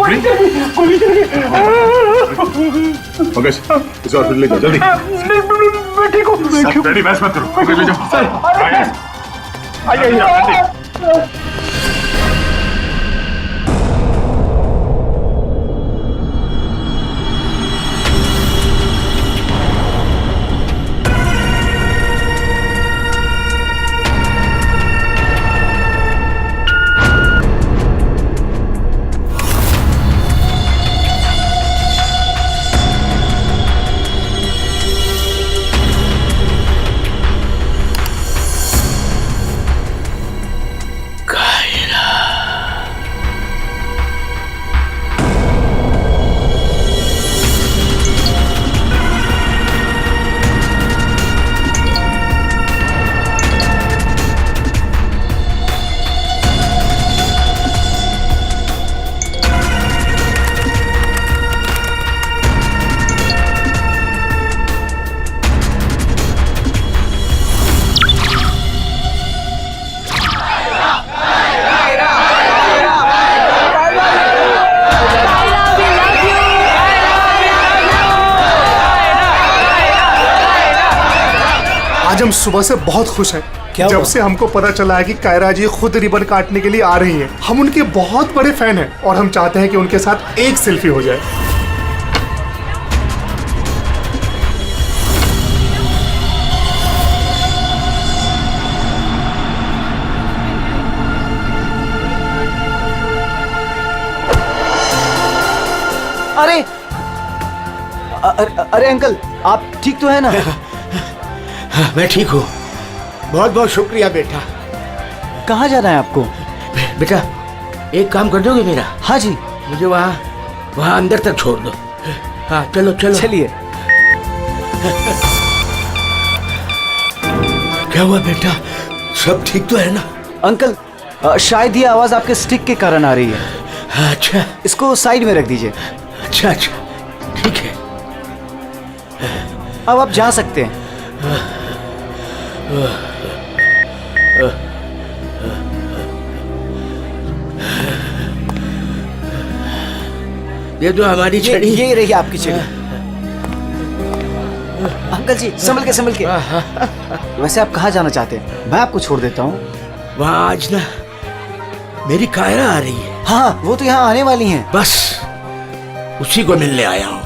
गोली चल गई। पंकज इसे हॉस्पिटल ले जाओ जल्दी। मैं ठीक हूँ। रेडी बहस मत करो, पंकज ले जाओ। आइए। आज हम सुबह से बहुत खुश हैं। जब से हमको पता चला है कि कायरा जी खुद रिबन काटने के लिए आ रही हैं। हम उनके बहुत बड़े फैन हैं और हम चाहते हैं कि उनके साथ एक सेल्फी हो जाए। अरे अरे अंकल, आप ठीक तो है ना? मैं ठीक हूँ। बहुत बहुत शुक्रिया बेटा। कहाँ जाना है आपको? बेटा एक काम कर दोगे मेरा? हाँ जी। मुझे वहाँ अंदर तक छोड़ दो। हाँ चलो चलो। चलिए। क्या हुआ बेटा, सब ठीक तो है ना? अंकल शायद ये आवाज आपके स्टिक के कारण आ रही है। अच्छा, इसको साइड में रख दीजिए। अच्छा अच्छा ठीक है। अब आप जा सकते हैं। ये जो हमारी छड़ी, ये रही आपकी छड़ी। अंकल जी संभल के। वैसे आप कहाँ जाना चाहते हैं? मैं आपको छोड़ देता हूँ। वहाँ आज ना मेरी कायरा आ रही है। हाँ वो तो यहाँ आने वाली हैं। बस उसी को मिलने आया हूँ।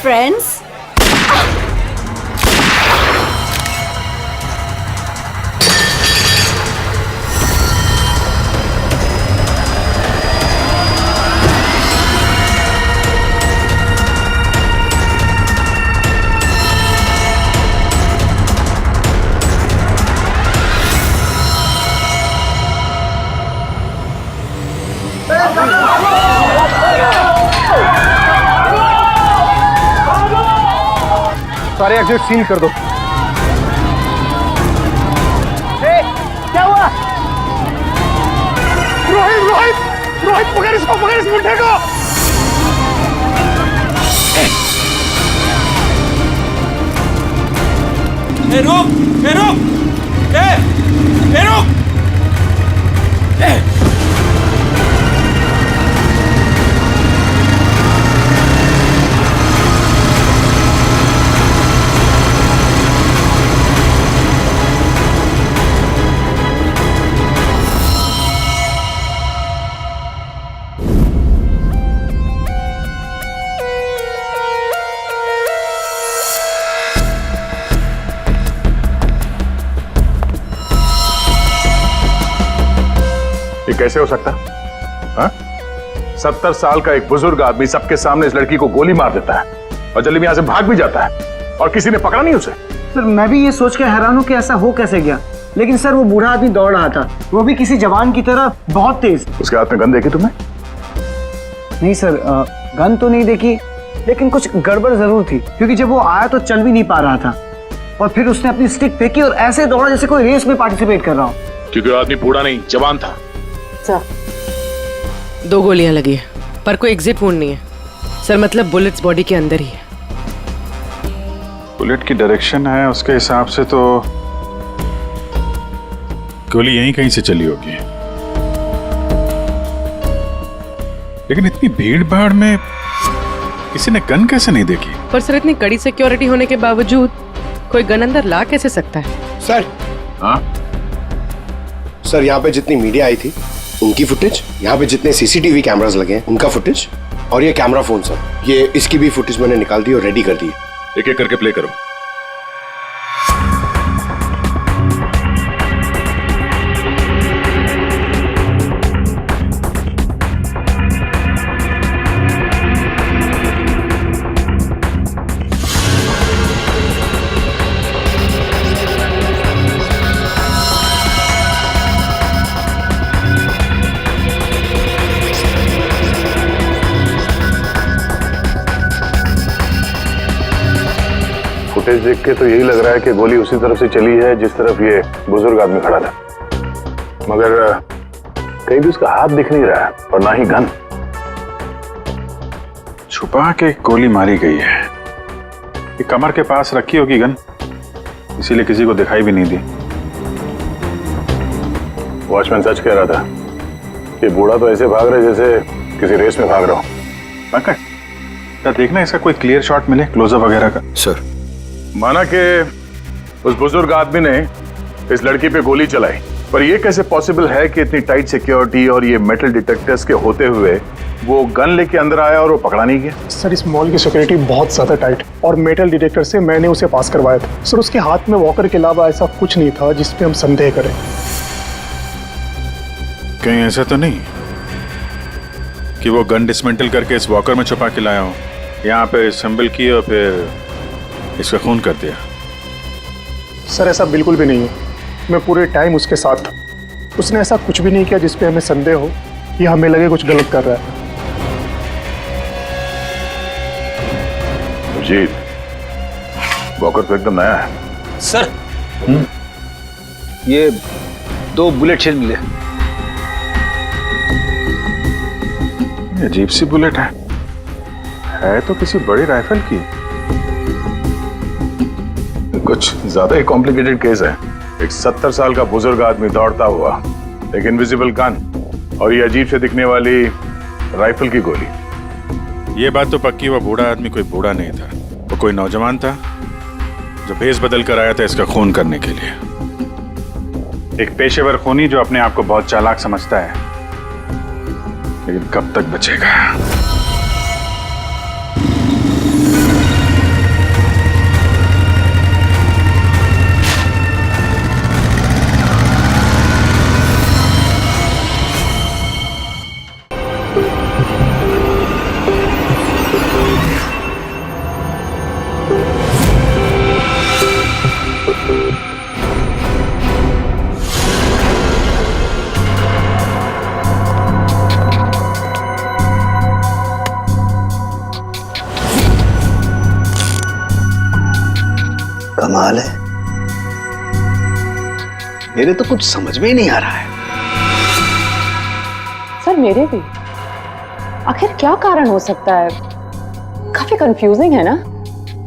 friends. सारे एग्जिट सील कर दो। भाई पकड़ इसको मुंडे को। रुक ये कैसे हो सकता? हाँ? 70 साल का एक बुजुर्ग आदमी सबके सामने इस लड़की को गोली मार देता है और जल्दी में यहां से भाग भी जाता है और किसी ने पकड़ा नहीं उसे। सर मैं भी ये सोच के हैरान हूँ कि ऐसा हो कैसे गया, लेकिन सर वो बूढ़ा आदमी दौड़ रहा था, वो भी किसी जवान की तरह बहुत तेज। उसके हाथ में गन देखी तुमने? नहीं सर, गन तो नहीं देखी, लेकिन कुछ गड़बड़ जरूर थी, क्योंकि जब वो आया तो चल भी नहीं पा रहा था और फिर उसने अपनी स्टिक फेंकी और ऐसे दौड़ा जैसे कोई रेस में पार्टिसिपेट कर रहा हो। क्योंकि वो आदमी बूढ़ा नहीं जवान था। 2 गोलियां लगी है पर कोई एग्जिट वुंड नहीं है सर, मतलब बुलेट्स बॉडी के अंदर ही है। बुलेट की डायरेक्शन है उसके हिसाब से तो गोली यहीं कहीं से चली होगी, लेकिन इतनी भीड़ भाड़ में किसी ने गन कैसे नहीं देखी? पर सर इतनी कड़ी सिक्योरिटी होने के बावजूद कोई गन अंदर ला कैसे सकता है? सर हाँ? सर यहाँ पे जितनी मीडिया आई थी उनकी फुटेज, यहाँ पे जितने सीसीटीवी कैमरास लगे हैं उनका फुटेज, और ये कैमरा फोन सर, ये इसकी भी फुटेज मैंने निकाल दी और रेडी कर दी। एक एक करके प्ले करो। फुटेज देख के तो यही लग रहा है कि गोली उसी तरफ से चली है जिस तरफ ये बुजुर्ग आदमी खड़ा था, मगर कहीं भी उसका हाथ दिख नहीं रहा है और ना ही गन। छुपा के गोली मारी गई है, ये कमर के पास रखी होगी गन, इसीलिए किसी को दिखाई भी नहीं दी। वॉचमैन सच कह रहा था कि बूढ़ा तो ऐसे भाग रहा है जैसे किसी रेस में भाग रहा हो। पंकज देखना इसका कोई क्लियर शॉट मिले, क्लोजअप वगैरह का। सर माना कि उस बुजुर्ग आदमी ने इस लड़की पे गोली चलाई, पर यह कैसे पॉसिबल है कि इतनी टाइट सिक्योरिटी और ये मेटल डिटेक्टर्स के होते हुए वो गन लेके अंदर आया और वो पकड़ा नहीं गया? सर इस मॉल की सिक्योरिटी बहुत ज्यादा टाइट और मेटल डिटेक्टर से मैंने उसे पास करवाया था सर। उसके हाथ में वॉकर के अलावा ऐसा कुछ नहीं था जिस पे हम संदेह करें। कहीं ऐसा तो नहीं कि वो गन डिसमेंटल करके इस वॉकर में छुपा के लाया हो, यहाँ पे असेंबल की और फिर इसका खून कर दिया? सर ऐसा बिल्कुल भी नहीं है, मैं पूरे टाइम उसके साथ था। उसने ऐसा कुछ भी नहीं किया जिसपे हमें संदेह हो या हमें लगे कुछ गलत कर रहा है। जी वॉकर तो एकदम नया है। सर ये 2 बुलेट शेल मिले। अजीब सी बुलेट है तो किसी बड़ी राइफल की। कुछ ज्यादा ही कॉम्प्लिकेटेड केस है। एक 70 साल का बुजुर्ग आदमी दौड़ता हुआ, एक इनविजिबल गन और ये अजीब से दिखने वाली राइफल की गोली। ये बात तो पक्की, वो बूढ़ा आदमी कोई बूढ़ा नहीं था, वो कोई नौजवान था जो भेष बदल कर आया था इसका खून करने के लिए। एक पेशेवर खूनी जो अपने आप को बहुत चालाक समझता है, लेकिन कब तक बचेगा? कमाल है, मेरे तो कुछ समझ में ही नहीं आ रहा है। सर मेरे भी। आखिर क्या कारण हो सकता है? काफी कंफ्यूजिंग है ना?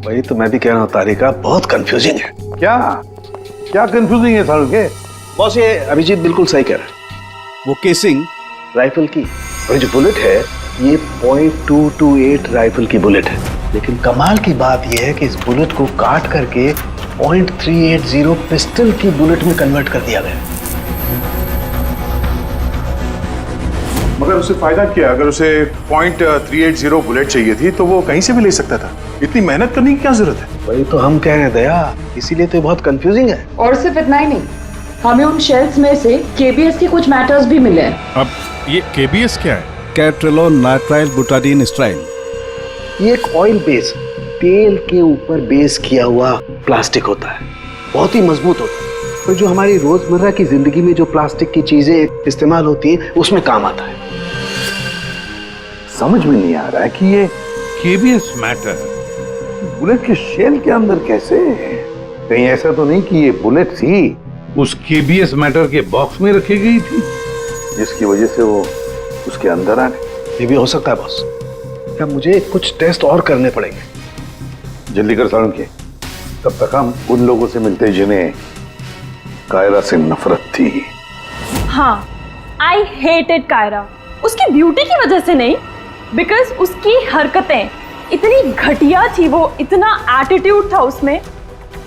वही तो मैं भी कह रहा हूँ तारिका, बहुत कंफ्यूजिंग है। क्या क्या कंफ्यूजिंग है सारुण के? बॉस ये अभिजीत बिल्कुल सही कह रहा है। वो केसिंग राइफल की और जो बुलेट है ये .228 राइफल की बुलेट है। लेकिन कमाल की बात यह है कि इस बुलेट को काट करके .380 पिस्टल की बुलेट में कन्वर्ट कर दिया गया। मगर उसे फायदा क्या? अगर उसे .380 बुलेट चाहिए थी तो वो कहीं से भी ले सकता था। इतनी मेहनत करने की क्या जरूरत है? वही तो हम कह रहे हैं दया, इसीलिए तो बहुत कंफ्यूजिंग है। और सिर्फ इतना ही नहीं, हमें उन शेल्स में से केबीएस के कुछ मैटर्स भी मिले हैं। अब ये केबीएस क्या है? कैट्रेलोन नाइट्राइल बुटाडीन स्ट्राइन। ये एक ऑयल बेस, तेल के ऊपर बेस किया हुआ प्लास्टिक होता है, बहुत ही मजबूत होता है। और जो हमारी रोजमर्रा की जिंदगी में जो प्लास्टिक की चीजें इस्तेमाल होती हैं उसमें काम आता है। समझ में नहीं आ रहा है कि ये केबीएस मैटर बुलेट के शेल के अंदर कैसे? कहीं ऐसा तो नहीं कि ये बुलेट थी उस केबीएस मैटर के बॉक्स में रखी गई थी जिसकी वजह से वो उसके अंदर आ गए? ये भी हो सकता है बॉस। क्या मुझे कुछ टेस्ट और करने पड़ेंगे। जल्दी कर सारुण के, तब तक हम उन लोगों से मिलते जिन्हें कायरा से नफरत थी। हाँ, आई हेटेड कायरा। उसकी ब्यूटी की वजह से नहीं, बिकॉज उसकी हरकतें इतनी घटिया थी, वो इतना एटीट्यूड था उसमें,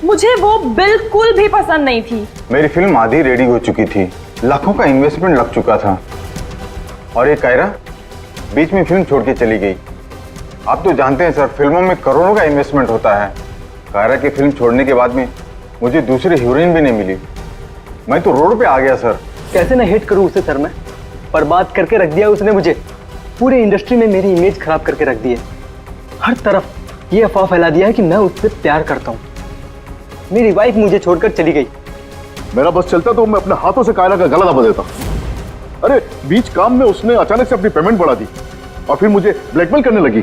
मुझे वो बिल्कुल भी पसंद नहीं थी। मेरी फिल्म आधी रेडी हो चुकी थी, लाखों का इन्वेस्टमेंट लग चुका था, और ये कायरा बीच में फिल्म छोड़ के चली गई। आप तो जानते हैं सर, फिल्मों में करोड़ों का इन्वेस्टमेंट होता है। कायरा की फिल्म छोड़ने के बाद में मुझे दूसरी हीरोइन भी नहीं मिली। मैं तो रोड पे आ गया सर। कैसे ना हेट करूं उसे सर मैं? बर्बाद करके रख दिया उसने मुझे, पूरे इंडस्ट्री में मेरी इमेज खराब करके रख दी है। हर तरफ ये अफवाह फैला दिया है कि मैं उससे प्यार करता हूँ। मेरी वाइफ मुझे छोड़कर चली गई। मेरा बस चलता तो मैं अपने हाथों से कायरा का गला दबा देता। अरे बीच काम में उसने अचानक से अपनी पेमेंट बढ़ा दी और फिर मुझे ब्लैकमेल करने लगी।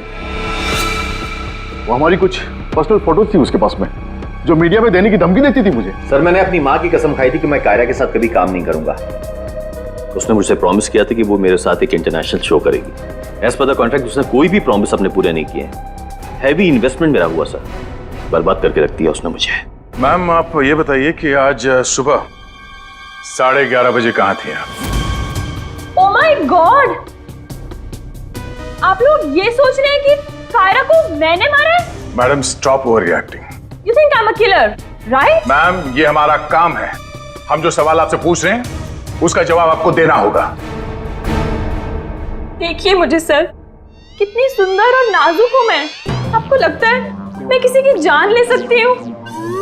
वो हमारी कुछ पर्सनल फोटोज थी उसके पास में जो मीडिया में देने की धमकी देती थी मुझे। सर मैंने अपनी माँ की कसम खाई थी कि मैं कायरा के साथ कभी काम नहीं करूंगा। उसने मुझसे प्रॉमिस किया था कि वो मेरे साथ एक इंटरनेशनल शो करेगी। एज पर द कॉन्ट्रैक्ट उसने कोई भी प्रॉमिस अपने पूरे नहीं किए। हैवी इन्वेस्टमेंट मेरा हुआ सर, बर्बाद करके रख दिया उसने मुझे। मैम आप ये बताइए कि आज सुबह 11:30 बजे कहाँ थी आप? ओ माय गॉड, आप लोग ये सोच रहे हैं कि कायरा को मैंने मारा है? Madam stop over reacting. You think I am a killer, right? Ma'am ये हमारा काम है, हम जो सवाल आपसे पूछ रहे हैं उसका जवाब आपको देना होगा। देखिए मुझे सर, कितनी सुंदर और नाजुक हूं मैं। आपको लगता है मैं किसी की जान ले सकती हूँ?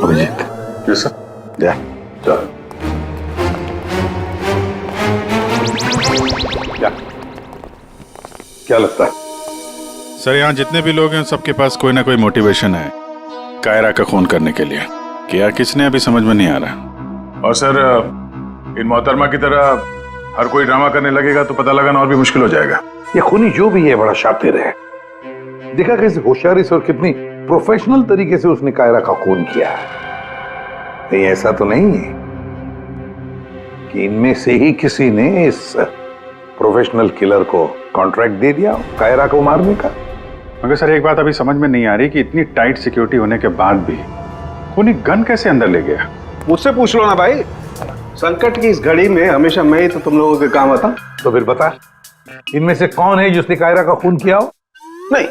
Abhijit yes sir. चल क्या लगता है सर, यहाँ जितने भी लोग हैं सबके पास कोई ना कोई मोटिवेशन है कायरा का खून करने के लिए। क्या किसने अभी समझ में नहीं आ रहा। और सर इन मोहतरमा की तरह हर कोई ड्रामा करने लगेगा तो पता लगाना और भी मुश्किल हो जाएगा। ये खूनी जो भी है बड़ा शातिर है। देखा कैसे होशियारी से और कितनी प्रोफेशनल तरीके से उसने कायरा का खून किया है। कहीं ऐसा तो नहीं है कि इनमें से ही किसी ने इस प्रोफेशनल किलर को कॉन्ट्रैक्ट दे दिया कायरा को मारने का? मगर सर एक बात अभी समझ में नहीं आ रही कि इतनी टाइट सिक्योरिटी होने के बाद भी खूनी गन कैसे अंदर ले गया। मुझसे पूछ लो ना भाई, संकट की इस घड़ी में हमेशा मैं ही तो तुम लोगों के काम आता। तो फिर बता, इनमें से कौन है जिसने कायरा का खून किया हो? नहीं,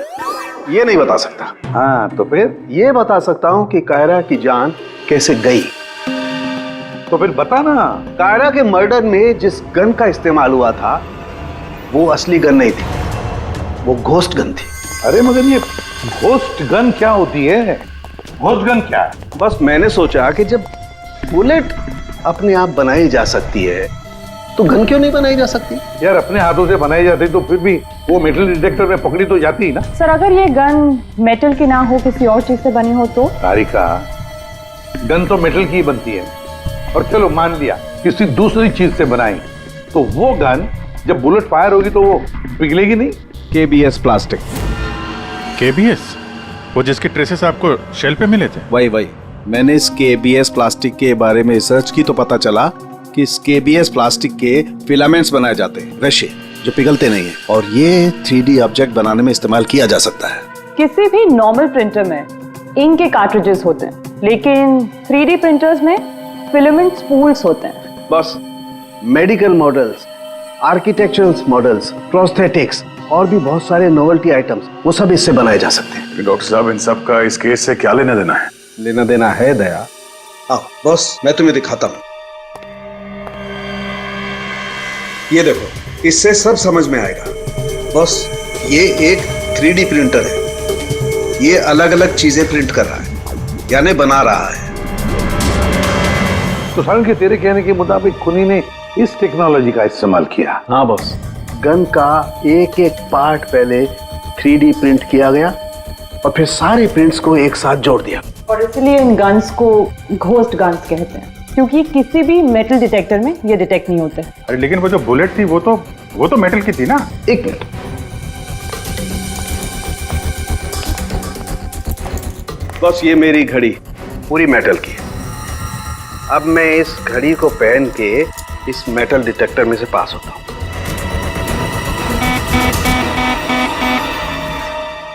ये नहीं बता सकता। हाँ तो फिर? ये बता सकता हूँ कि कायरा की जान कैसे गई। तो फिर बता ना। कायरा के मर्डर में जिस गन का इस्तेमाल हुआ था वो असली गन नहीं थी, वो घोस्ट गन थी। अरे मगर ये घोस्ट गन क्या होती है? घोस्ट गन क्या है? बस मैंने सोचा कि जब बुलेट अपने आप बनाई जा सकती है तो गन क्यों नहीं बनाई जा सकती? यार अपने हाथों से बनाई जाती तो फिर भी वो मेटल डिटेक्टर में पकड़ी तो जाती ना। सर अगर ये गन मेटल की ना हो, किसी और चीज से बनी हो तो? तारिका, गन तो मेटल की ही बनती है। और चलो मान लिया किसी दूसरी चीज से बनाई तो वो गन जब बुलेट फायर होगी तो वो पिघलेगी नहीं। KBS plastic. केबीएस? वो जिसके ट्रेसेस आपको शेल पे मिले थे? वही मैंने इस केबीएस प्लास्टिक के बारे में रिसर्च की तो पता चला कि इस केबीएस प्लास्टिक के फिलामेंट्स बनाए जाते हैं, रशे, जो पिघलते नहीं है, और ये 3D ऑब्जेक्ट बनाने में इस्तेमाल किया जा सकता है। किसी भी नॉर्मल प्रिंटर में इंक के कार्ट्रिजेस होते हैं, लेकिन 3D प्रिंटर्स में फिलामेंट स्पूल्स होते हैं। बस medical models, architectural models, prosthetics और भी बहुत सारे नोवेल्टी आइटम्स, वो सब इससे बनाए जा सकते हैं। डॉक्टर साहब, इन सब का इस केस से क्या लेना देना है? लेना देना है दया। आओ बॉस, मैं तुम्हें दिखाता हूं। ये देखो, इससे सब समझ में आएगा। बॉस, ये एक 3D प्रिंटर है। ये अलग अलग चीजें प्रिंट कर रहा है, यानी बना रहा है। तो सारण के तेरे कहने के मुताबिक खुनी ने इस टेक्नोलॉजी का इस्तेमाल किया? हाँ बॉस, गन का एक एक पार्ट पहले 3D प्रिंट किया गया और फिर सारे प्रिंट्स को एक साथ जोड़ दिया। और इसलिए इन गन्स को घोस्ट गन्स कहते हैं, क्योंकि किसी भी मेटल डिटेक्टर में ये डिटेक्ट नहीं होते। अरे लेकिन वो जो बुलेट थी वो तो मेटल की थी ना? एक मिनट, बस ये मेरी घड़ी पूरी मेटल की है। अब मैं इस घड़ी को पहन के इस मेटल डिटेक्टर में से पास होता हूं।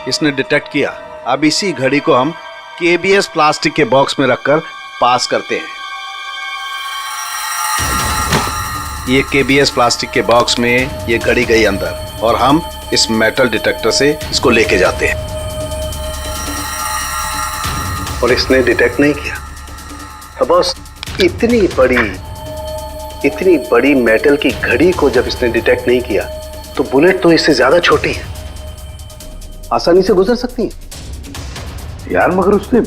इसने डिटेक्ट किया। अब इसी घड़ी को हम KBS प्लास्टिक के बॉक्स में रखकर पास करते हैं। ये KBS प्लास्टिक के बॉक्स में ये घड़ी गई अंदर और हम इस मेटल डिटेक्टर से इसको लेके जाते हैं और इसने डिटेक्ट नहीं किया। तो बॉस, इतनी बड़ी मेटल की घड़ी को जब इसने डिटेक्ट नहीं किया तो बुलेट तो इससे ज्यादा छोटी है, आसानी से गुजर सकती है। यार मगर उसने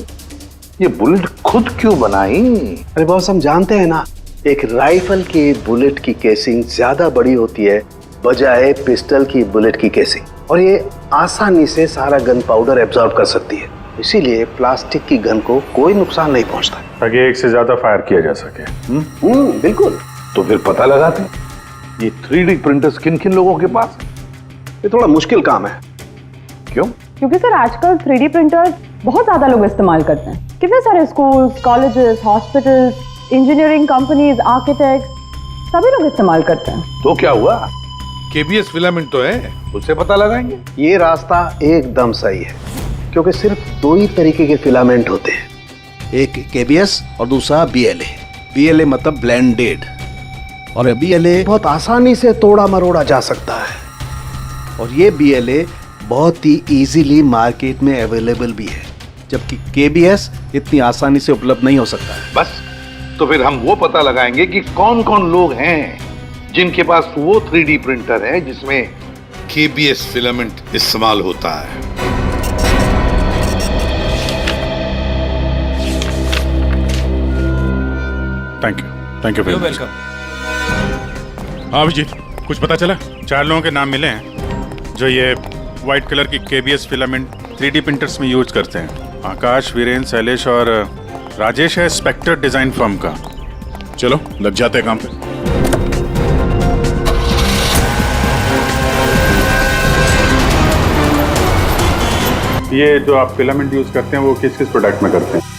ये बुलेट खुद क्यों बनाई? अरे बॉस, हम जानते हैं ना, एक राइफल की बुलेट की केसिंग ज्यादा बड़ी होती है बजाय पिस्टल की बुलेट की केसिंग, और ये आसानी से सारा गन पाउडर एब्जॉर्ब कर सकती है। इसीलिए प्लास्टिक की गन को कोई नुकसान नहीं पहुंचता, ताकि एक से ज्यादा फायर किया जा सके। बिल्कुल। तो फिर पता लगाते ये 3D प्रिंटर्स किन किन लोगों के पास? ये थोड़ा मुश्किल काम है। क्यों? क्योंकि सर आजकल 3D प्रिंटर्स बहुत ज्यादा लोग इस्तेमाल करते हैं। कितने सारे schools, colleges, hospitals, engineering companies, architects सभी लोग इस्तेमाल करते हैं। तो क्या हुआ? KBS फिलामेंट तो है, उससे पता लगाएंगे। ये रास्ता एकदम सही है, क्योंकि सिर्फ दो ही तरीके के फिलामेंट होते हैं, एक KBS और दूसरा BLA। BLA मतलब ब्लेंडेड, और BLA बहुत आसानी से तोड़ा मरोड़ा जा सकता है, और ये BLA बहुत ही इजीली मार्केट में अवेलेबल भी है, जबकि KBS इतनी आसानी से उपलब्ध नहीं हो सकता है। बस, तो फिर हम वो पता लगाएंगे कि कौन कौन लोग हैं जिनके पास वो 3D प्रिंटर है जिसमें KBS फिलामेंट इस्तेमाल होता है। Thank you welcome. हाँ अभिजीत, कुछ पता चला? 4 लोगों के नाम मिले हैं जो ये व्हाइट कलर की KBS फिलामेंट 3D प्रिंटर्स में यूज करते हैं। आकाश, वीरेन, शैलेश और राजेश है स्पेक्टर डिजाइन फर्म का। चलो लग जाते हैं काम पे। ये जो आप फिलामेंट यूज करते हैं वो किस किस प्रोडक्ट में करते हैं?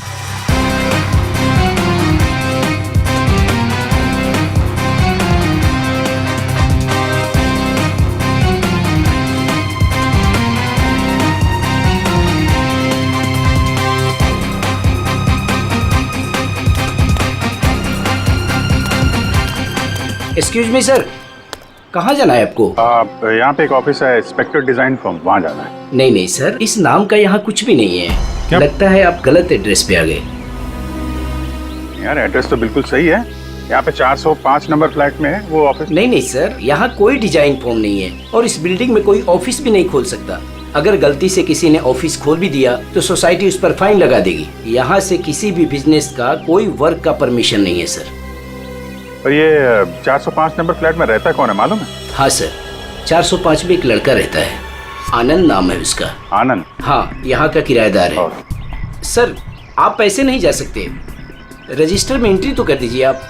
एक्सक्यूज मी सर, कहाँ जाना है आपको? यहाँ पे एक ऑफिस है स्पेक्टर डिजाइन फर्म, वहाँ जाना है। नहीं सर, इस नाम का यहाँ कुछ भी नहीं है। क्या? लगता है आप गलत एड्रेस पे आ गए। यार एड्रेस तो बिल्कुल सही है, यहाँ पे 405 नंबर फ्लैट में है वो ऑफिस। नहीं सर, यहाँ कोई डिजाइन फॉर्म नहीं है और इस बिल्डिंग में कोई ऑफिस भी नहीं खोल सकता। अगर गलती से किसी ने ऑफिस खोल भी दिया तो सोसाइटी उस पर फाइन लगा देगी। यहाँ से किसी भी बिजनेस का कोई वर्क का परमिशन नहीं है सर। और ये 405 नंबर फ्लैट में रहता कौन है मालूम है? हाँ सर, 405 में एक लड़का रहता है, आनंद नाम है उसका। आनंद? हाँ, यहाँ का किराएदार है। सर आप पैसे नहीं जा सकते, रजिस्टर में एंट्री तो कर दीजिए आप।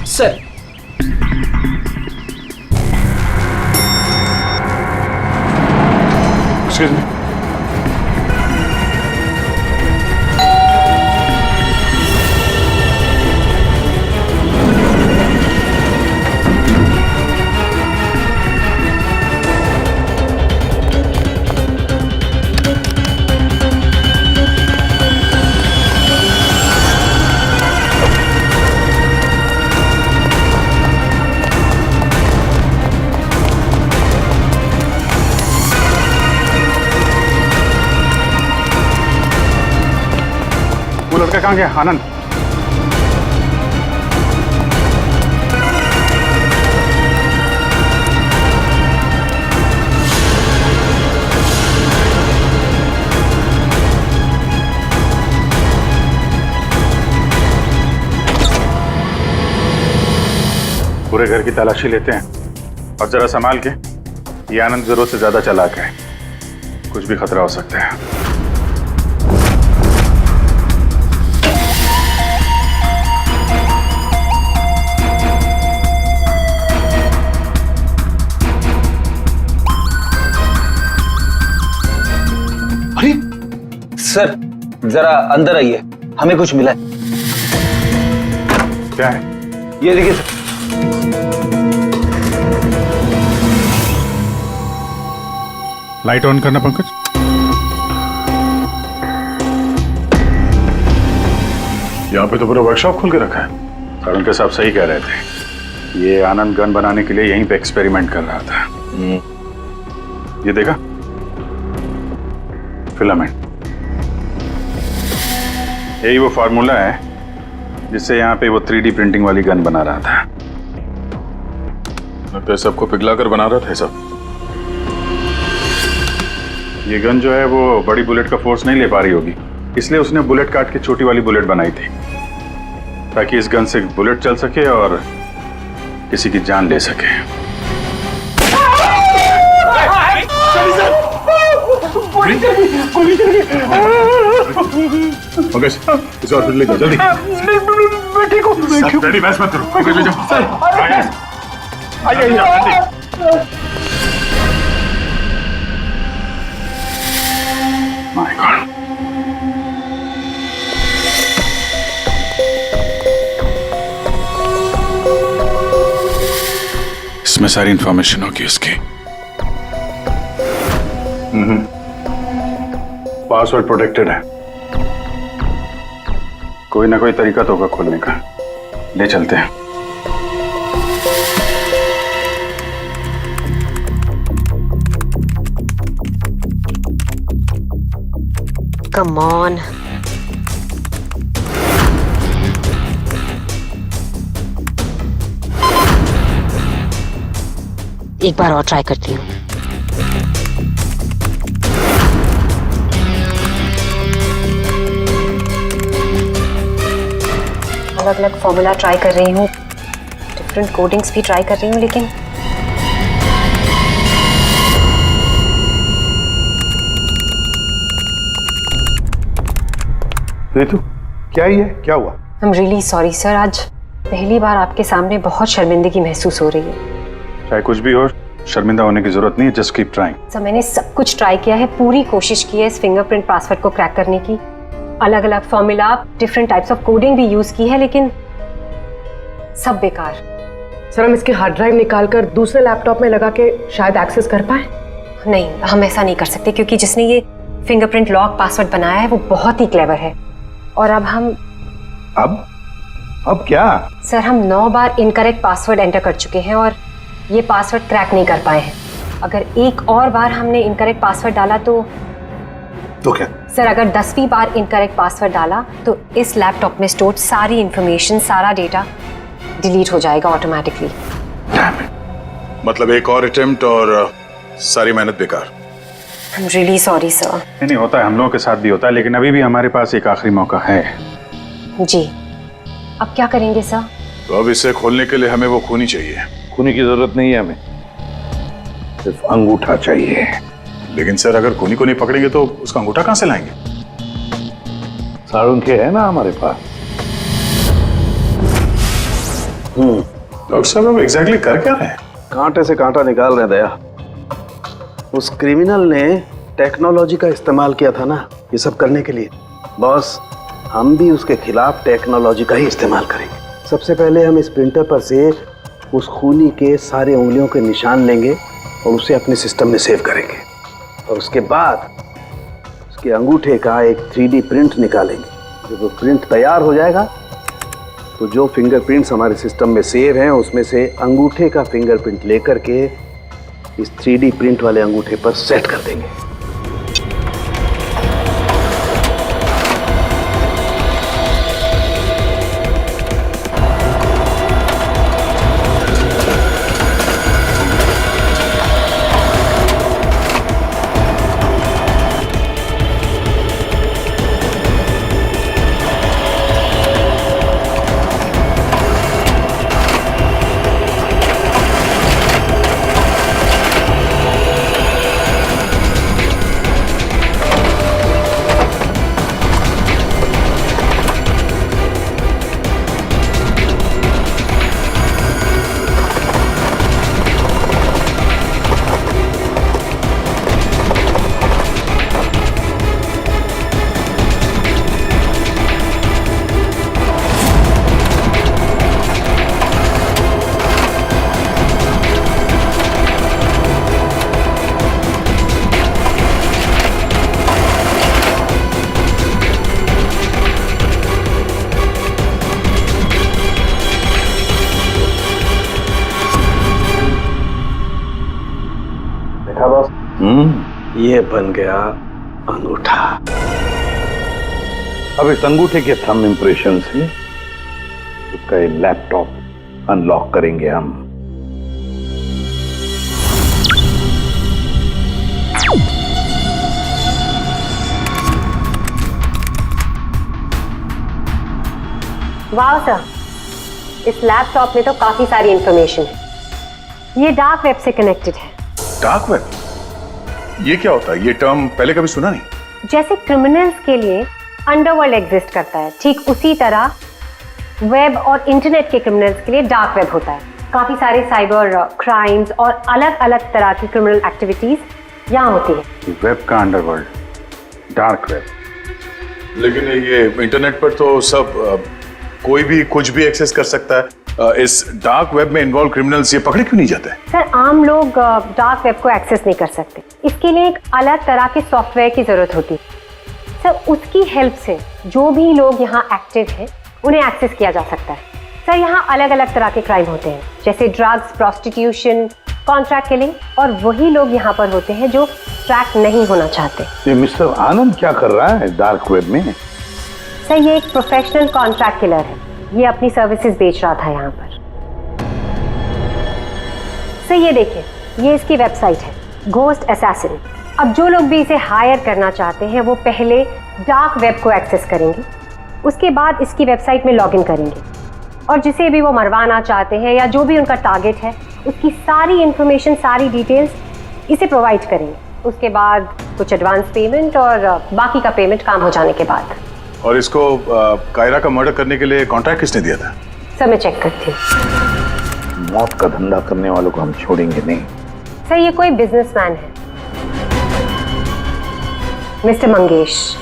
सर एक्सक्यूज मी, वो लड़का कहाँ गया? आनंद। पूरे घर की तलाशी लेते हैं और जरा संभाल के। ये आनंद जरूरत से ज्यादा चालाक है, कुछ भी खतरा हो सकता है। अरे सर, जरा अंदर आइए, हमें कुछ मिला है। क्या है? ये देखिए सर। लाइट ऑन करना पंकज। यहाँ पे तो पूरा वर्कशॉप खोल के रखा है। सारुण के साहब सही कह रहे थे, ये आनंद गन बनाने के लिए यहीं पे एक्सपेरिमेंट कर रहा था। ये देखा, फिलामेंट। यही वो फार्मूला है जिससे यहाँ पे वो 3D प्रिंटिंग वाली गन बना रहा था। लगता है सबको पिघला कर बना रहा था सब। ये गन जो है वो बड़ी बुलेट का फोर्स नहीं ले पा रही होगी, इसलिए उसने बुलेट काट के छोटी वाली बुलेट बनाई थी, ताकि इस गन से बुलेट चल सके और किसी की जान ले सके। पंकज, इसे हॉस्पिटल ले जाओ जल्दी। मैं ठीक हूँ। डैडी बहस मत करो, पंकज ले जाओ। My God. इसमें सारी इंफॉर्मेशन होगी उसकी। पासवर्ड प्रोटेक्टेड है, कोई ना कोई तरीका तो होगा खोलने का। ले चलते हैं। Come on. एक बार और ट्राई करती हूँ। अलग अलग फॉर्मूला ट्राई कर रही हूँ, डिफरेंट कोडिंग्स भी ट्राई कर रही हूँ, लेकिन रितु, क्या ही है? क्या हुआ? I'm really sorry सर, आज पहली बार आपके सामने बहुत शर्मिंदगी महसूस हो रही है। चाहे कुछ भी हो, शर्मिंदा होने की जरूरत नहीं है, जस्ट कीप ट्राइंग। सर, मैंने सब कुछ ट्राई किया है, पूरी कोशिश की है इस फिंगरप्रिंट पासवर्ड को क्रैक करने की। अलग अलग formula, different types of coding भी यूज की है, लेकिन सब बेकार। सर, हम इसके हार्ड ड्राइव निकाल कर दूसरे लैपटॉप में लगा के शायद एक्सेस कर पाए। नहीं, हम ऐसा नहीं कर सकते, क्योंकि जिसने ये फिंगरप्रिंट लॉक पासवर्ड बनाया है वो बहुत ही क्लेवर है। और अब हम अब क्या? सर, हम 9 बार इनकरेक्ट पासवर्ड एंटर कर चुके हैं और ये पासवर्ड क्रैक नहीं कर पाए हैं। अगर एक और बार हमने इनकरेक्ट पासवर्ड डाला तो क्या? सर, अगर 10वीं बार इनकरेक्ट पासवर्ड डाला तो इस लैपटॉप में स्टोर्ड सारी इंफॉर्मेशन, सारा डेटा डिलीट हो जाएगा ऑटोमेटिकली। मतलब एक और अटेम्प्ट और सारी मेहनत बेकार। I'm really sorry sir. नहीं होता है, हम लोगों के साथ भी होता है, लेकिन अभी भी हमारे पास एक आखिरी मौका है। जी, अब क्या करेंगे सर? तो अब इसे खोलने के लिए हमें वो खूनी चाहिए। खूनी की जरूरत नहीं है हमें, सिर्फ अंगूठा चाहिए। लेकिन सर, अगर खूनी को नहीं पकड़ेंगे तो उसका अंगूठा कहां से लाएंगे? सारुण के है ना हमारे पास। डॉक्टर साहब, अब एग्जैक्टली कर क्या रहे हैं? कांटे से कांटा निकाल रहे दया। उस क्रिमिनल ने टेक्नोलॉजी का इस्तेमाल किया था ना ये सब करने के लिए। बॉस, हम भी उसके खिलाफ टेक्नोलॉजी का ही इस्तेमाल करेंगे। सबसे पहले हम इस प्रिंटर पर से उस खूनी के सारे उंगलियों के निशान लेंगे और उसे अपने सिस्टम में सेव करेंगे, और उसके बाद उसके अंगूठे का एक 3D प्रिंट निकालेंगे। जब वो प्रिंट तैयार हो जाएगा तो जो फिंगरप्रिंट्स हमारे सिस्टम में सेव हैं उसमें से अंगूठे का फिंगरप्रिंट लेकर के इस 3D प्रिंट वाले अंगूठे पर सेट कर देंगे। ये बन गया अंगूठा। अब इस अंगूठे के थंब इंप्रेशन से उसका ये लैपटॉप अनलॉक करेंगे हम। वाह सर, इस लैपटॉप में तो काफी सारी इंफॉर्मेशन है। ये डार्क वेब से कनेक्टेड है। Dark web? ये क्या होता है? ये टर्म पहले कभी सुना नहीं। जैसे क्रिमिनल्स के लिए अंडरवर्ल्ड एग्जिस्ट करता है, ठीक उसी तरह वेब और इंटरनेट के क्रिमिनल्स के लिए डार्क वेब होता है। काफी सारे साइबर क्राइम्स और अलग अलग तरह की क्रिमिनल एक्टिविटीज यहाँ होती है। वेब का अंडरवर्ल्ड, डार्क वेब। लेकिन ये इंटरनेट पर तो सब कोई भी कुछ भी एक्सेस कर सकता है। इस डार्क वेब में इन्वॉल्व क्रिमिनल्स ये पकड़े क्यों नहीं जाते? सर, आम लोग डार्क वेब को एक्सेस नहीं कर सकते। इसके लिए एक अलग तरह के सॉफ्टवेयर की जरूरत होती है। सर, उसकी हेल्प से जो भी लोग यहाँ एक्टिव हैं उन्हें एक्सेस किया जा सकता है। सर, यहाँ अलग अलग तरह के क्राइम होते हैं, जैसे ड्रग्स, प्रोस्टिट्यूशन, कॉन्ट्रैक्ट किलिंग, और वही लोग यहाँ पर होते हैं जो ट्रैक नहीं होना चाहते। ये मिस्टर आनंद क्या कर रहा है डार्क वेब में? सर, ये एक प्रोफेशनल कॉन्ट्रैक्ट किलर है। ये अपनी सर्विसेज बेच रहा था यहाँ पर। सर, ये देखिए, ये इसकी वेबसाइट है, घोस्ट असैसिन। अब जो लोग भी इसे हायर करना चाहते हैं वो पहले डार्क वेब को एक्सेस करेंगे, उसके बाद इसकी वेबसाइट में लॉगिन करेंगे, और जिसे भी वो मरवाना चाहते हैं या जो भी उनका टारगेट है उसकी सारी इंफॉर्मेशन, सारी डिटेल्स इसे प्रोवाइड करेंगे। उसके बाद कुछ एडवांस पेमेंट और बाकी का पेमेंट काम हो जाने के बाद। और इसको कायरा का मर्डर करने के लिए कॉन्ट्रैक्ट किसने दिया था? सर, मैं चेक करती हूँ। मौत का धंधा करने वालों को हम छोड़ेंगे नहीं। सर, ये कोई बिजनेसमैन है, मिस्टर मंगेश।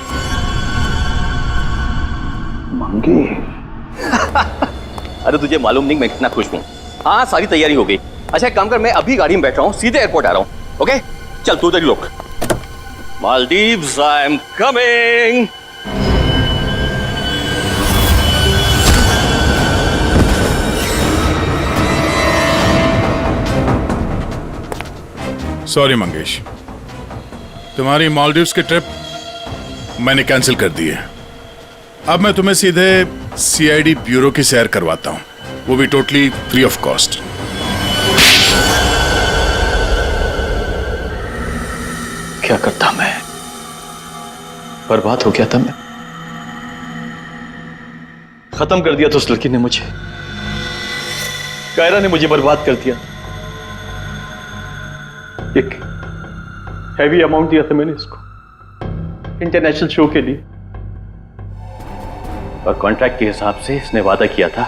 अरे तुझे मालूम नहीं मैं कितना खुश हूँ। हाँ, सारी तैयारी हो गई। अच्छा, एक काम कर, मैं अभी गाड़ी में बैठ रहा हूँ, सीधे एयरपोर्ट आ रहा हूँ। ओके, चल तू उधर रुक। Maldives, I am coming. Sorry Mangesh, तुम्हारी मालदीव्स की ट्रिप मैंने कैंसिल कर दी है। अब मैं तुम्हें सीधे सीआईडी ब्यूरो की सैर करवाता हूं, वो भी टोटली फ्री ऑफ कॉस्ट। क्या करता मैं? बर्बाद हो गया था मैं। खत्म कर दिया था उस लड़की ने मुझे। कायरा ने मुझे बर्बाद कर दिया। एक हैवी अमाउंट दिया था मैंने इसको इंटरनेशनल शो के लिए, और कॉन्ट्रैक्ट के हिसाब से इसने वादा किया था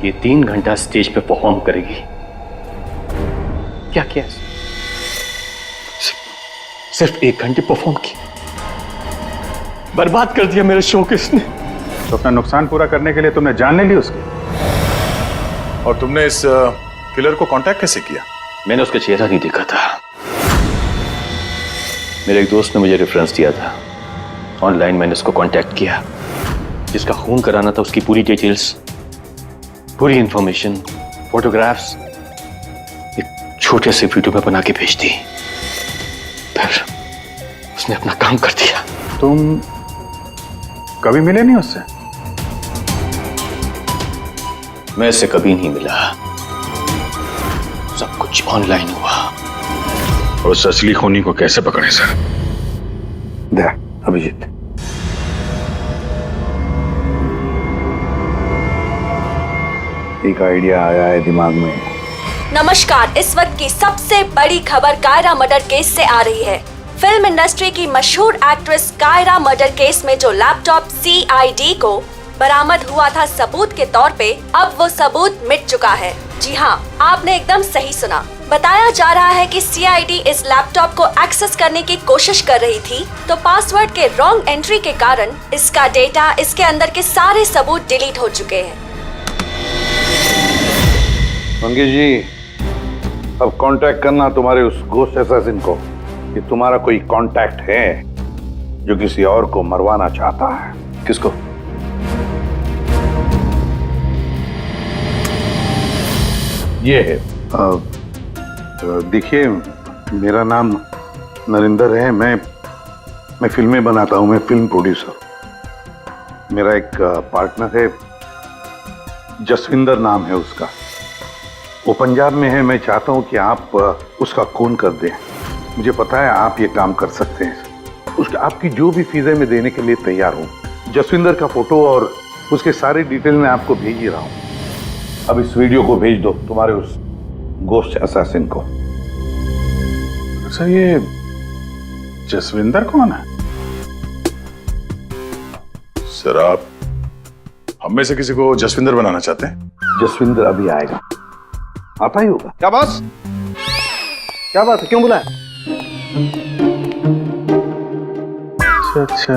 कि 3 घंटा स्टेज पे परफॉर्म करेगी। क्या किया? सिर्फ 1 घंटे परफॉर्म किया। बर्बाद कर दिया मेरे शो को इसने। तो अपना नुकसान पूरा करने के लिए तुमने जान ले ली उसकी, और तुमने इस किलर को कांटेक्ट कैसे किया? मैंने उसका चेहरा नहीं देखा था। मेरे एक दोस्त ने मुझे रेफरेंस दिया था। ऑनलाइन मैंने उसको कांटेक्ट किया। जिसका खून कराना था उसकी पूरी डिटेल्स, पूरी इंफॉर्मेशन, फोटोग्राफ्स एक छोटे से वीडियो में बना के भेज दी। फिर उसने अपना काम कर दिया। तुम कभी मिले नहीं उससे? मैं इससे कभी नहीं मिला। सब कुछ ऑनलाइन हुआ। और उस असली खूनी को कैसे पकड़े सर? दे अभिजीत, एक आइडिया आया है दिमाग में। नमस्कार, इस वक्त की सबसे बड़ी खबर कायरा मर्डर केस से आ रही है। फिल्म इंडस्ट्री की मशहूर एक्ट्रेस कायरा मर्डर केस में जो लैपटॉप CID को बरामद हुआ था सबूत के तौर पे, अब वो सबूत मिट चुका है। जी हाँ, आपने एकदम सही सुना। बताया जा रहा है कि CID इस लैपटॉप को एक्सेस करने की कोशिश कर रही थी, तो पासवर्ड के रॉन्ग एंट्री के कारण इसका डेटा, इसके अंदर के सारे सबूत डिलीट हो चुके हैं। मंगेश जी, अब कांटेक्ट करना तुम्हारे उस घोस्ट असैसिन को कि तुम्हारा कोई कांटेक्ट है जो किसी और को मरवाना चाहता है। किसको? ये है, देखिए मेरा नाम नरिंदर है, मैं फिल्में बनाता हूं, मैं फिल्म प्रोड्यूसर। मेरा एक पार्टनर है, जसविंदर नाम है उसका, वो पंजाब में है। मैं चाहता हूं कि आप उसका खून कर दें। मुझे पता है आप ये काम कर सकते हैं। उसका आपकी जो भी फीसें मैं देने के लिए तैयार हूं। जसविंदर का फोटो और उसके सारे डिटेल मैं आपको भेज ही रहा हूं। अब इस वीडियो को भेज दो तुम्हारे उस गोस्ट असैसिन को। सर ये जसविंदर कौन है? सर आप हम में से किसी को जसविंदर बनाना चाहते हैं? जसविंदर अभी आएगा, आता ही होगा। क्या बॉस, क्या बात है, क्यों बुलाया? अच्छा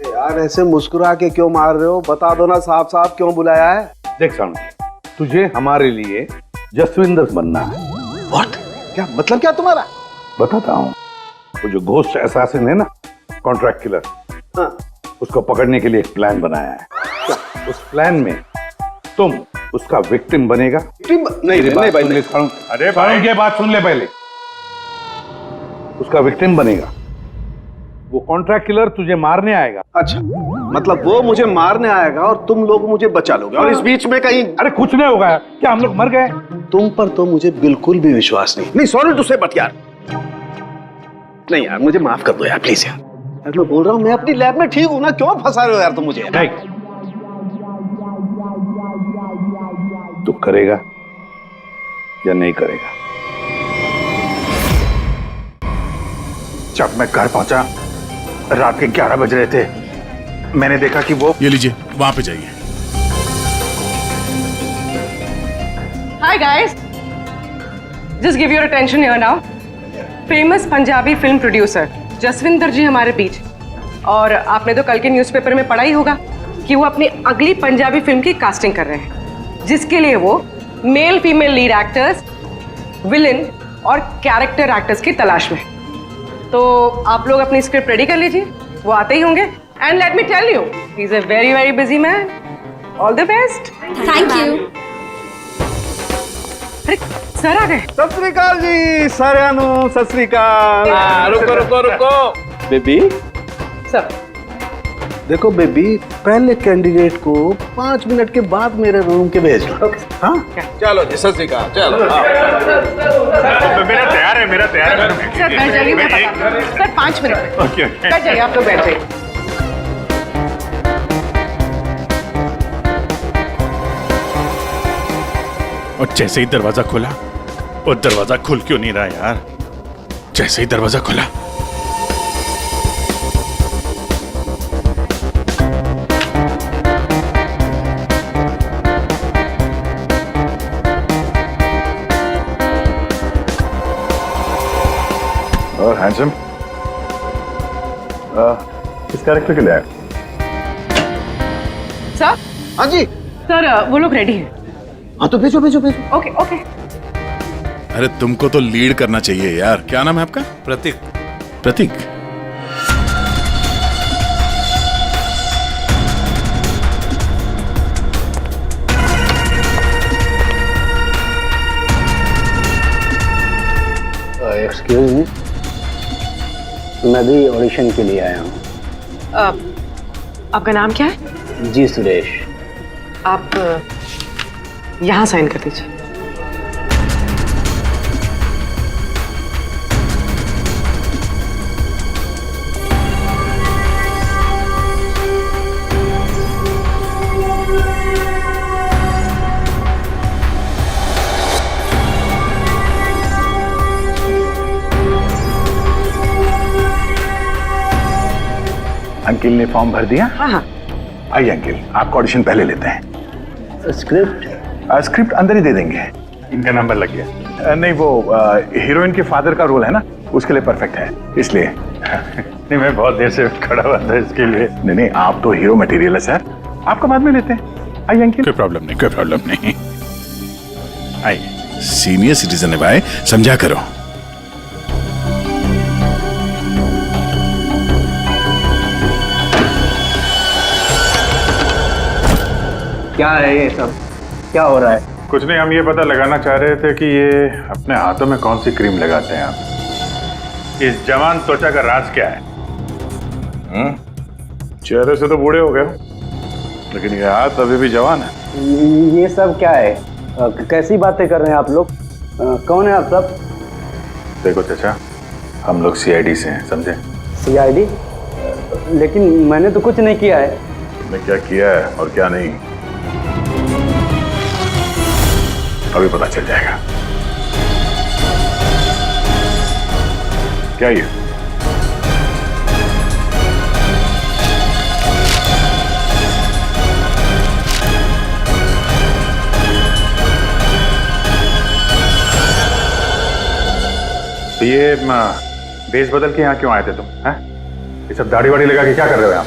यार ऐसे मुस्कुरा के क्यों मार रहे हो? बता दो ना साफ साफ क्यों बुलाया है। देख सामने, तुझे हमारे लिए जसविंदर बनना है। व्हाट? क्या मतलब क्या तुम्हारा? बताता हूँ। वो जो घोस्ट असैसिन है ना, कॉन्ट्रैक्ट किलर, हाँ। उसको पकड़ने के लिए एक प्लान बनाया है। क्या? उस प्लान में तुम उसका विक्टिम बनेगा। नहीं भाई, अरे भाई ये बात सुन ले पहले। उसका विक्टिम बनेगा, वो कॉन्ट्रैक्ट किलर तुझे मारने आएगा। अच्छा, मतलब वो मुझे मारने आएगा और तुम लोग मुझे बचा लोगे, और इस बीच में कहीं अरे कुछ नहीं होगा। क्या हम लोग मर गए? तुम पर तो मुझे बिल्कुल भी विश्वास नहीं। नहीं सॉरी टू से, बट यार नहीं यार, मुझे माफ कर दो यार प्लीज यार। मैं बोल रहा हूँ मैं अपनी लैब में ठीक हूँ ना, क्यों फंसा रहे हो यार तुम मुझे? नहीं, तू करेगा या नहीं करेगा? जब मैं घर पहुंचा रात के 11 बज रहे थे, मैंने देखा कि वो ये लीजिए, वहां पे जाइए। Hi guys, just give your attention here now. Famous Punjabi film producer Jaswinder ji हमारे बीच। और आपने तो कल के न्यूज़पेपर में पढ़ा ही होगा कि वो अपनी अगली पंजाबी फिल्म की कास्टिंग कर रहे हैं, जिसके लिए वो male female lead actors, villain और कैरेक्टर एक्टर्स की तलाश में। तो आप लोग अपनी स्क्रिप्ट रेडी कर लीजिए, वो आते ही होंगे। And let me tell you, he is a very very busy man. All the best. Thank you. अरे सर आ गए। सत श्री अकाल जी, साਰਿਆਂ ਨੂੰ सत श्री अकाल। रुको रुको रुको बेबी। सर देखो बेबी, पहले कैंडिडेट को 5 मिनट के बाद मेरे रूम के भेज लो। हाँ चलो जी, सत श्री अकाल। चलो मेरा तैयार है, मेरा तैयार है। सर बैठ जाइए, मैं बता रही हूँ। सर 5 मिनट बैठ जाइए, आप लोग बैठ जाइए। और जैसे ही दरवाजा खुला, और दरवाजा खुल क्यों नहीं रहा यार? जैसे ही दरवाजा खुला, और हैंडसम किस कैरेक्टर के लिए आए? सर। हाँ जी सर, वो लोग रेडी हैं। हाँ तो भेजो भेजो भेजो। Okay okay. अरे तुमको तो लीड करना चाहिए यार। क्या नाम है आपका? प्रतीक। प्रतीक। एक्सक्यूज मी, मैं भी ऑडिशन के लिए आया हूँ। आपका नाम क्या है? जी सुरेश। आप यहाँ साइन कर दीजिए। अंकिल ने फॉर्म भर दिया? हाँ हाँ। आइए अंकिल, आपका ऑडिशन पहले लेते हैं। स्क्रिप्ट? स्क्रिप्ट अंदर ही दे देंगे। इनका नंबर लग गया। नहीं, वो हीरोइन के फादर का रोल है ना, उसके लिए परफेक्ट है, इसलिए। नहीं, मैं बहुत देर से खड़ा हुआ था इसके लिए। नहीं नहीं, आप तो हीरो मटेरियल है सर, आपका बाद में लेते हैं। आइए अंकिल। कोई प्रॉब्लम नहीं, कोई प्रॉब्लम नहीं। आइए, सीनियर सिटीजन है भाई, समझा करो। क्या है ये सब? क्या हो रहा है? कुछ नहीं, हम ये पता लगाना चाह रहे थे कि ये अपने हाथों में कौन सी क्रीम लगाते हैं आप। इस जवान त्वचा का राज क्या है? चेहरे से तो बूढ़े हो गए हो, लेकिन ये हाथ अभी भी जवान है। ये सब क्या है? कैसी बातें कर रहे हैं आप लोग? कौन है आप सब? देखो चाचा, हम लोग सीआईडी से हैं, समझे? सीआईडी? लेकिन मैंने तो कुछ नहीं किया है। तुमने क्या किया है और क्या नहीं, अभी पता चल जाएगा। क्या ये? तो ये भेष बदल के यहाँ क्यों आए थे तुम? हैं? ये सब दाढ़ी वाड़ी लगा के क्या कर रहे हो यहाँ?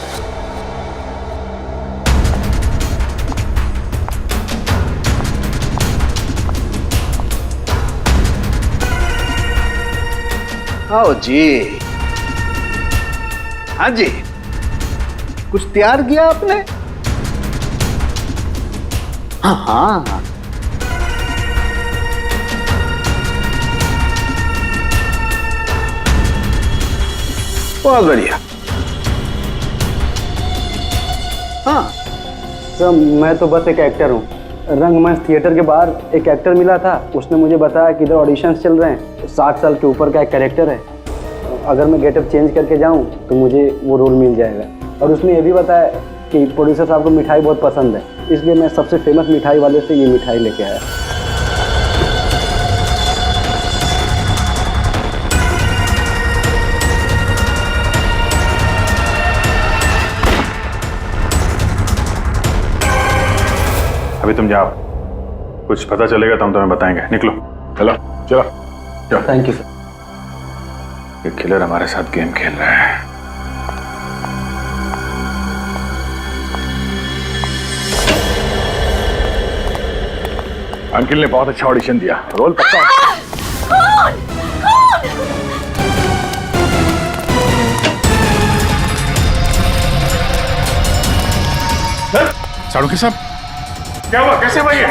आओ जी। हाँ जी, कुछ तैयार किया आपने? हाँ हाँ, बहुत बढ़िया। हाँ सर, मैं तो बस एक एक्टर हूँ। रंगमंच थिएटर के बाहर एक एक्टर मिला था, उसने मुझे बताया कि इधर ऑडिशंस चल रहे हैं, 60 साल के ऊपर का एक कैरेक्टर है, अगर मैं गेटअप चेंज करके जाऊँ तो मुझे वो रोल मिल जाएगा। और उसने ये भी बताया कि प्रोड्यूसर साहब को मिठाई बहुत पसंद है, इसलिए मैं सबसे फेमस मिठाई वाले से ये मिठाई लेके आया। अभी तुम जाओ, कुछ पता चलेगा तो हम तुम्हें बताएंगे। निकलो, चलो चलो चलो। Thank you sir. ये किलर हमारे साथ गेम खेल रहा है। अंकिल ने बहुत अच्छा ऑडिशन दिया, रोल पक्का। साड़ू साहब, क्या हुआ? कैसे हुआ ये?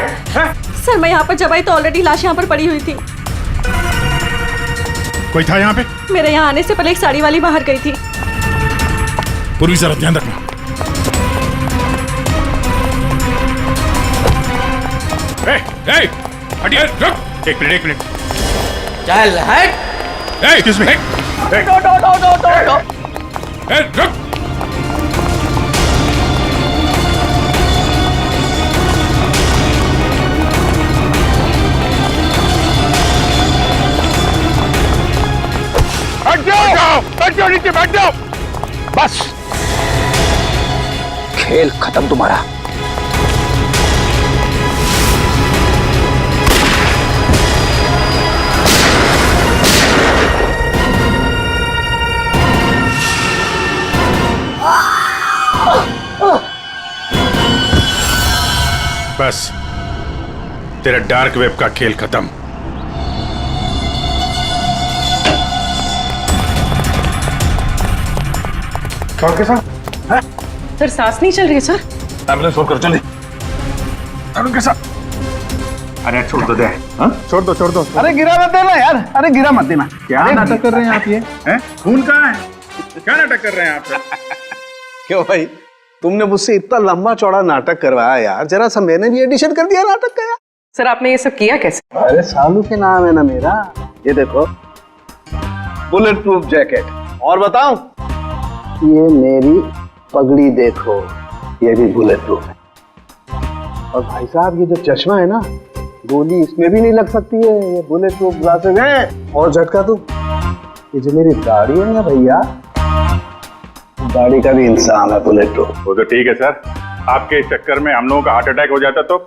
सर मैं यहाँ पर जब आई तो ऑलरेडी लाश यहाँ पर पड़ी हुई थी। कोई था यहाँ पे? मेरे यहाँ आने से पहले एक साड़ी वाली बाहर गई थी। पूर्वी जरा ध्यान रखना। हटिए, रुक। एक मिनट। चल हट। एक्सक्यूज मी, रुक। बैठ जाओ नीचे, बैठ जाओ। बस, खेल खत्म तुम्हारा। बस, तेरा डार्क वेब का खेल खत्म। डॉक्टर साहब, सर सांस नहीं चल रही है सर। एम्बुलेंस फोन करो जल्दी। अरुण के साथ। अरे छोड़ दो दे। हाँ? छोड़ दो। अरे गिरा मत देना यार, अरे गिरा मत देना। क्या नाटक कर रहे हैं आप ये? हैं? खून कहाँ है? क्या नाटक कर रहे हैं आप? क्यों भाई, तुमने मुझसे इतना लंबा चौड़ा नाटक करवाया यार, जरा सा मैंने भी एडिशन कर दिया नाटक का यार। सर आपने ये सब किया कैसे? अरे सालू के नाम है ना मेरा। ये देखो, बुलेट प्रूफ जैकेट। और बताऊं, ये मेरी पगड़ी देखो, ये भी बुलेट प्रूफ है। और भाई साहब, ये जो चश्मा है ना, गोली इसमें भी नहीं लग सकती है, ये बुलेट प्रूफ ग्लासेस है। और झटका तू, ये जो मेरी दाढ़ी है ना भैया, दाढ़ी का भी इंसान है बुलेट प्रूफ। वो तो ठीक है सर, आपके चक्कर में हम लोगों का हार्ट अटैक हो जाता तो